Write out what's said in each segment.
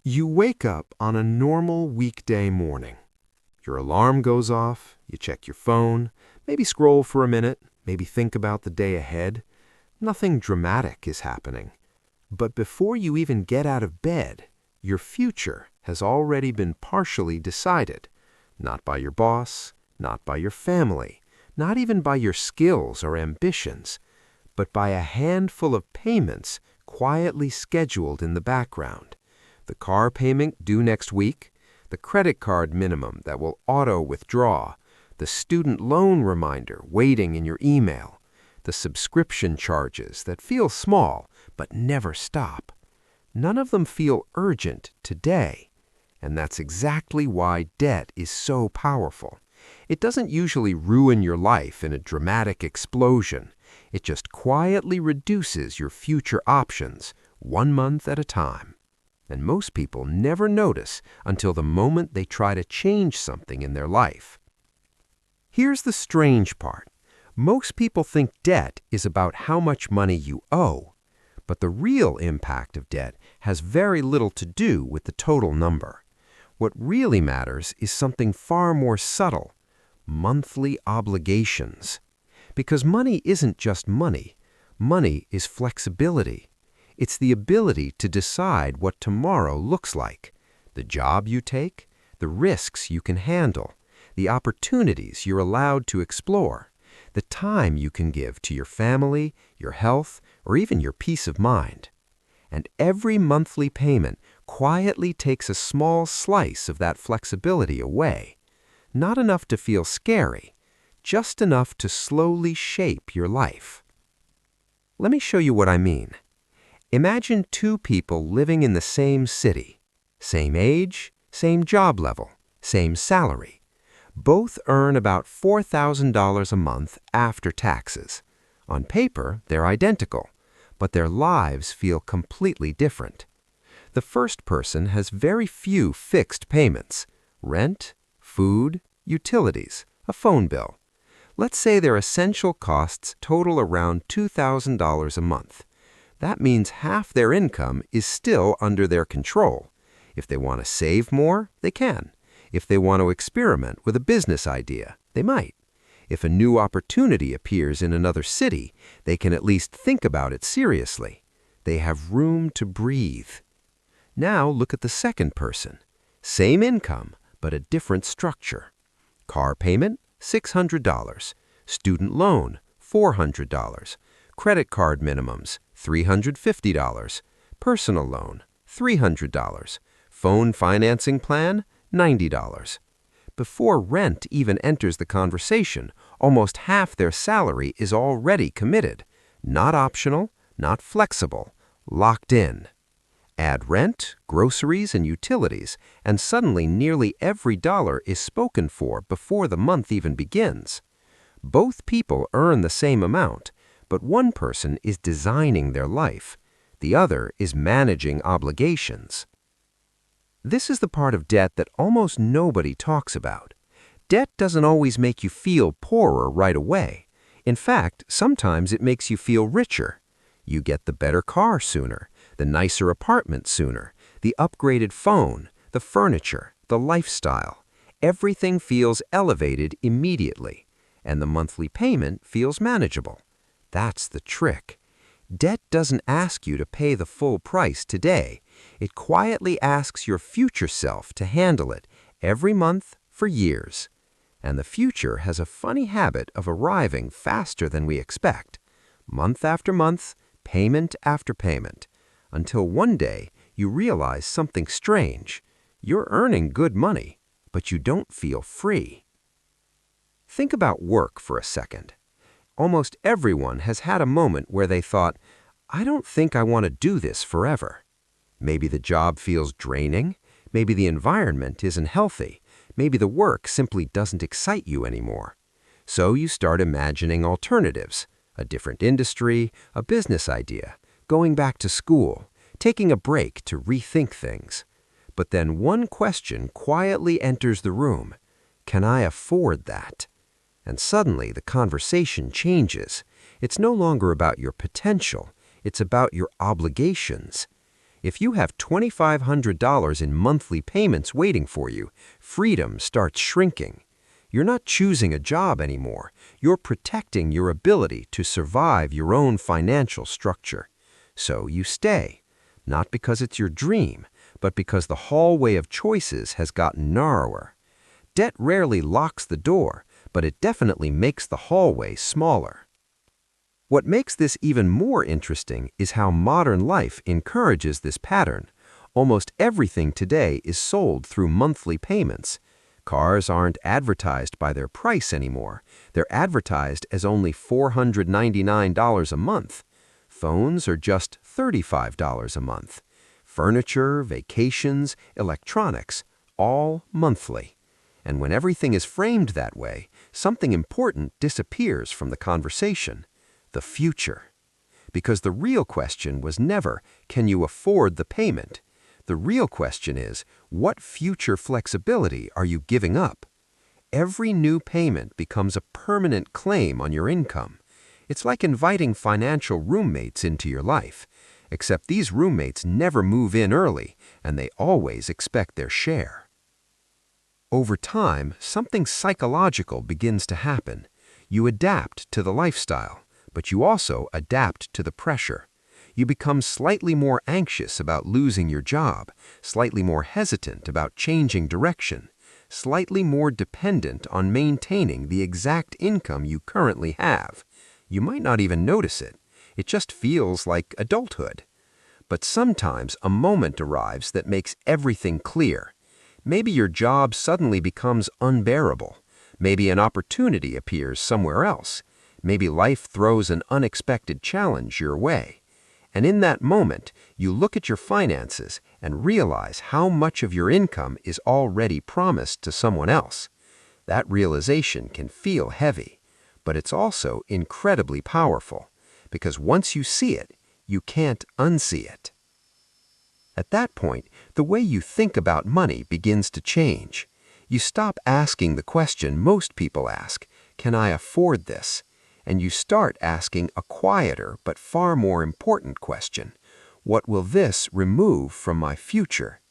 You wake up on a normal weekday morning. Your alarm goes off, you check your phone, maybe scroll for a minute, maybe think about the day ahead. Nothing dramatic is happening. But before you even get out of bed, your future has already been partially decided. Not by your boss, not by your family, not even by your skills or ambitions, but by a handful of payments quietly scheduled in the background. The car payment due next week, the credit card minimum that will auto-withdraw, the student loan reminder waiting in your email, the subscription charges that feel small but never stop. None of them feel urgent today, and that's exactly why debt is so powerful. It doesn't usually ruin your life in a dramatic explosion. It just quietly reduces your future options, 1 month at a time. And most people never notice until the moment they try to change something in their life. Here's the strange part. Most people think debt is about how much money you owe, but the real impact of debt has very little to do with the total number. What really matters is something far more subtle: monthly obligations. Because money isn't just money. Money is flexibility. It's the ability to decide what tomorrow looks like, the job you take, the risks you can handle, the opportunities you're allowed to explore, the time you can give to your family, your health, or even your peace of mind. And every monthly payment quietly takes a small slice of that flexibility away. Not enough to feel scary, just enough to slowly shape your life. Let me show you what I mean. Imagine two people living in the same city, same age, same job level, same salary. Both earn about $4,000 a month after taxes. On paper, they're identical, but their lives feel completely different. The first person has very few fixed payments: rent, food, utilities, a phone bill. Let's say their essential costs total around $2,000 a month. That means half their income is still under their control. If they want to save more, they can. If they want to experiment with a business idea, they might. If a new opportunity appears in another city, they can at least think about it seriously. They have room to breathe. Now look at the second person. Same income, but a different structure. Car payment, $600. Student loan, $400. Credit card minimums, $350. Personal loan, $300. Phone financing plan, $90. Before rent even enters the conversation, almost half their salary is already committed. Not optional, not flexible, locked in. Add rent, groceries, and utilities, and suddenly nearly every dollar is spoken for before the month even begins. Both people earn the same amount, but one person is designing their life. The other is managing obligations. This is the part of debt that almost nobody talks about. Debt doesn't always make you feel poorer right away. In fact, sometimes it makes you feel richer. You get the better car sooner, the nicer apartment sooner, the upgraded phone, the furniture, the lifestyle. Everything feels elevated immediately, and the monthly payment feels manageable. That's the trick. Debt doesn't ask you to pay the full price today. It quietly asks your future self to handle it every month for years. And the future has a funny habit of arriving faster than we expect. Month after month, payment after payment. Until one day you realize something strange. You're earning good money, but you don't feel free. Think about work for a second. Almost everyone has had a moment where they thought, I don't think I want to do this forever. Maybe the job feels draining. Maybe the environment isn't healthy. Maybe the work simply doesn't excite you anymore. So you start imagining alternatives, a different industry, a business idea, going back to school, taking a break to rethink things. But then one question quietly enters the room. Can I afford that? And suddenly the conversation changes. It's no longer about your potential. It's about your obligations. If you have $2,500 in monthly payments waiting for you, freedom starts shrinking. You're not choosing a job anymore. You're protecting your ability to survive your own financial structure. So you stay, not because it's your dream, but because the hallway of choices has gotten narrower. Debt rarely locks the door, but it definitely makes the hallway smaller. What makes this even more interesting is how modern life encourages this pattern. Almost everything today is sold through monthly payments. Cars aren't advertised by their price anymore. They're advertised as only $499 a month. Phones are just $35 a month. Furniture, vacations, electronics, all monthly. And when everything is framed that way, something important disappears from the conversation: the future. Because the real question was never, can you afford the payment? The real question is, what future flexibility are you giving up? Every new payment becomes a permanent claim on your income. It's like inviting financial roommates into your life, except these roommates never move in early, and they always expect their share. Over time, something psychological begins to happen. You adapt to the lifestyle, but you also adapt to the pressure. You become slightly more anxious about losing your job, slightly more hesitant about changing direction, slightly more dependent on maintaining the exact income you currently have. You might not even notice it. It just feels like adulthood. But sometimes a moment arrives that makes everything clear. Maybe your job suddenly becomes unbearable. Maybe an opportunity appears somewhere else. Maybe life throws an unexpected challenge your way. And in that moment, you look at your finances and realize how much of your income is already promised to someone else. That realization can feel heavy, but it's also incredibly powerful, because once you see it, you can't unsee it. At that point, the way you think about money begins to change. You stop asking the question most people ask, can I afford this? And you start asking a quieter but far more important question: what will this remove from my future?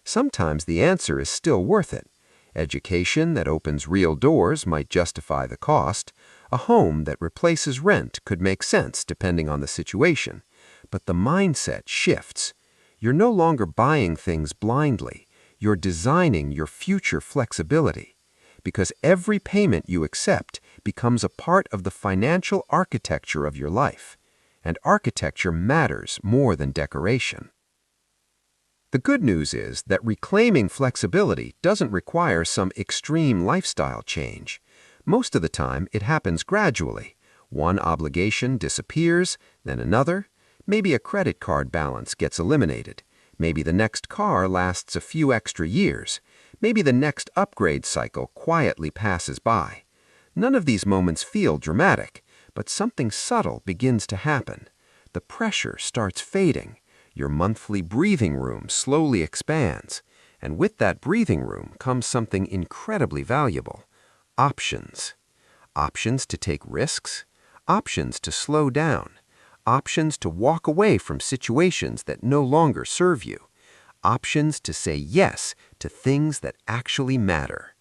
Sometimes the answer is still worth it. Education that opens real doors might justify the cost. A home that replaces rent could make sense depending on the situation. But the mindset shifts. You're no longer buying things blindly. You're designing your future flexibility. Because every payment you accept becomes a part of the financial architecture of your life. And architecture matters more than decoration. The good news is that reclaiming flexibility doesn't require some extreme lifestyle change. Most of the time, it happens gradually. One obligation disappears, then another. Maybe a credit card balance gets eliminated. Maybe the next car lasts a few extra years. Maybe the next upgrade cycle quietly passes by. None of these moments feel dramatic, but something subtle begins to happen. The pressure starts fading. Your monthly breathing room slowly expands. And with that breathing room comes something incredibly valuable: options. Options to take risks. Options to slow down. Options to walk away from situations that no longer serve you. Options to say yes to things that actually matter.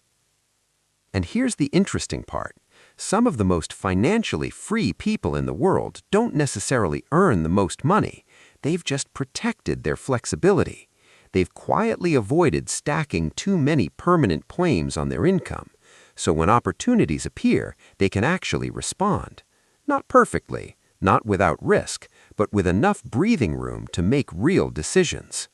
And here's the interesting part. Some of the most financially free people in the world don't necessarily earn the most money. They've just protected their flexibility. They've quietly avoided stacking too many permanent claims on their income. So when opportunities appear, they can actually respond. Not perfectly, not without risk, but with enough breathing room to make real decisions.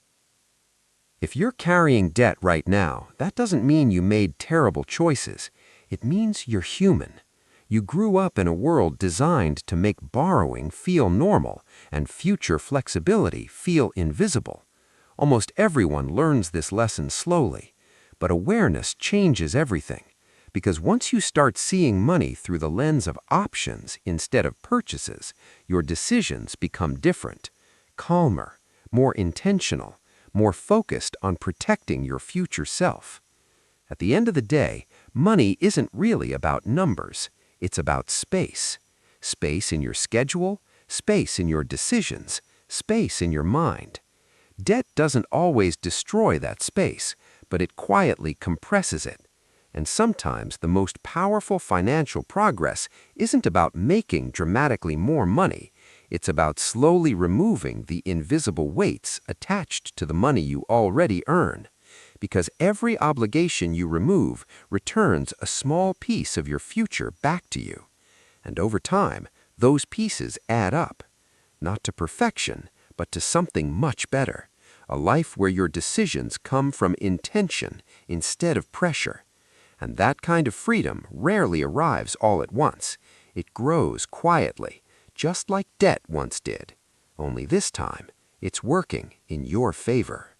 If you're carrying debt right now, that doesn't mean you made terrible choices. It means you're human. You grew up in a world designed to make borrowing feel normal and future flexibility feel invisible. Almost everyone learns this lesson slowly, but awareness changes everything. Because once you start seeing money through the lens of options instead of purchases, your decisions become different, calmer, more intentional, more focused on protecting your future self. At the end of the day, money isn't really about numbers. It's about space. Space in your schedule, space in your decisions, space in your mind. Debt doesn't always destroy that space, but it quietly compresses it. And sometimes the most powerful financial progress isn't about making dramatically more money. It's about slowly removing the invisible weights attached to the money you already earn. Because every obligation you remove returns a small piece of your future back to you. And over time, those pieces add up. Not to perfection, but to something much better. A life where your decisions come from intention instead of pressure. And that kind of freedom rarely arrives all at once. It grows quietly, just like debt once did. Only this time, it's working in your favor.